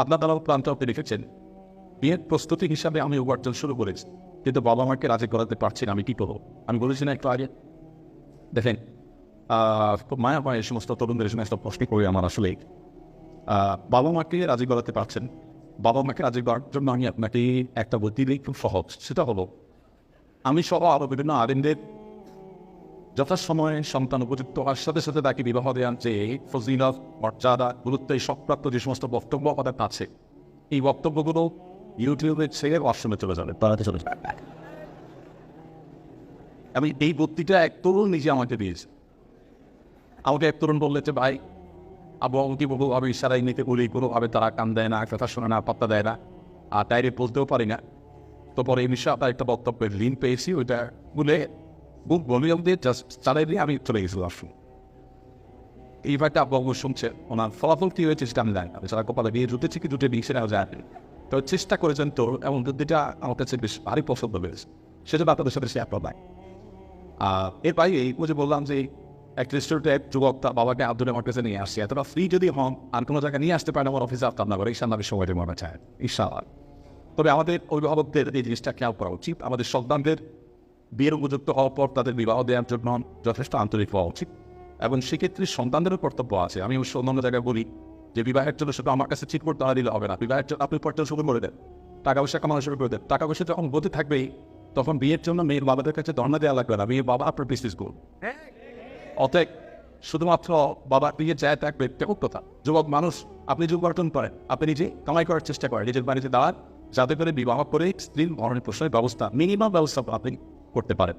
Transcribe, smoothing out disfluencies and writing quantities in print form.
আপনার দ্বারা প্রান্ত আপনি রেখেছেন, বিয়ের প্রস্তুতি হিসাবে আমি উপার্জন শুরু করেছি, কিন্তু বাবা মাকে রাজি করাতে পারছি না, আমি কী করবো? আমি বলেছি না একটু আগে, দেখেন খুব মায়া পায় এই সমস্ত তরুণদের সময় একটা প্রশ্ন করি আমার আসলে। বাবা মাকে রাজি করাতে পারছেন, বাবা মাকে রাজি করার জন্য আমি আপনাকে একটা বুদ্ধি দিই, খুব সহজ। সেটা হলো, আমি সহ আরও বিভিন্ন আলেমদের যথাসময়ে সন্তান উপযুক্ত হওয়ার সাথে সাথে তাকে বিবাহ দেওয়ার যে ফজিলত, মর্যাদা, গুরুত্ব, এই সবপ্রাপ্ত যে সমস্ত বক্তব্য আমাদের আছে, এই বক্তব্যগুলো ইউটিউবে ছেড়ে অপশনে চলে যাবে, তাড়াতে চলে যাবে। আমি এই বুদ্ধিটা এক তরুণ নিজে আমাকে দিয়েছে। আমাকে এক তরুণ বললে যে, ভাই আবু কি বলবো, আমি ইশারাই নিতে বলি, কোনোভাবে তারা কান দেয় না, কথা শোনে না, পাত্তা দেয় না, আর ডাইরেক্ট বলতেও পারি না। তো পরে এই বিষয়ে আপনার একটা বক্তব্যের লিঙ্ক পেয়েছি, ওইটা বলে বুক ভলিউম দিয়ে জাস্ট চালাই দিয়ে আমি চলে গেছিলাম। আসুন এই ভাইটা আবু শুনছে, ওনার ফলাফল কী হয়েছে সেটা আমি জানি না। যারা কপালে বিয়ে জুটেছে কি জুটে বিয়ে সেটাও যায়, তো চেষ্টা করেছেন তো, এমন বুদ্ধিটা আমার কাছে বেশ ভারী পছন্দ হয়েছে, সেটা আপনাদের সাথে শেয়ার করলাম। এর বাইরে এই যে বললাম যে এক রেস্টুরেন্টে এক যুবক তার বাবাকে হাত ধরে আমার কাছে নিয়ে আসছে, এতটা ফ্রি যদি হন আর কোনো জায়গায় নিয়ে আসতে পারেন আমার অফিসে আপনার না করে ঈশান্লাভের সময় মনে চায় ইনশাআল্লাহ। তবে আমাদের অভিভাবকদের এই জিনিসটা খেয়াল করা উচিত, আমাদের সন্তানদের বিয়ের উপযুক্ত হওয়ার পর তাদের বিবাহ দেওয়ার জন্য যথেষ্ট আন্তরিক হওয়া উচিত, এবং সেক্ষেত্রে সন্তানদেরও কর্তব্য আছে। আমি অবশ্য অন্য জায়গায় বলি যে বিবাহের জন্য শুধু আমার কাছে ঠিক করতে দিলে হবে না, বিবাহের জন্য আপনি পর্যন্ত শুরু করে দেন, টাকা পয়সা কামানো শুরু করে দেন। টাকা পয়সা যখন বলতে থাকবেই তখন বিয়ের জন্য মেয়ের বাবাদের কাছে ধর্ণা দেওয়া লাগবে না, মেয়ের বাবা আপনার বিজনেস করুন। অতএব শুধুমাত্র বাবার দিকে যায় থাকবে কেমন কথা। যুবক মানুষ, আপনি যুগ গঠন করেন, আপনি নিজে কামাই করার চেষ্টা করেন, নিজের বাড়িতে দাঁড়ান, যাতে করে বিবাহ করে স্ত্রীর ভরণের প্রশ্নের ব্যবস্থা, মিনিমাম ব্যবস্থা আপনি করতে পারেন।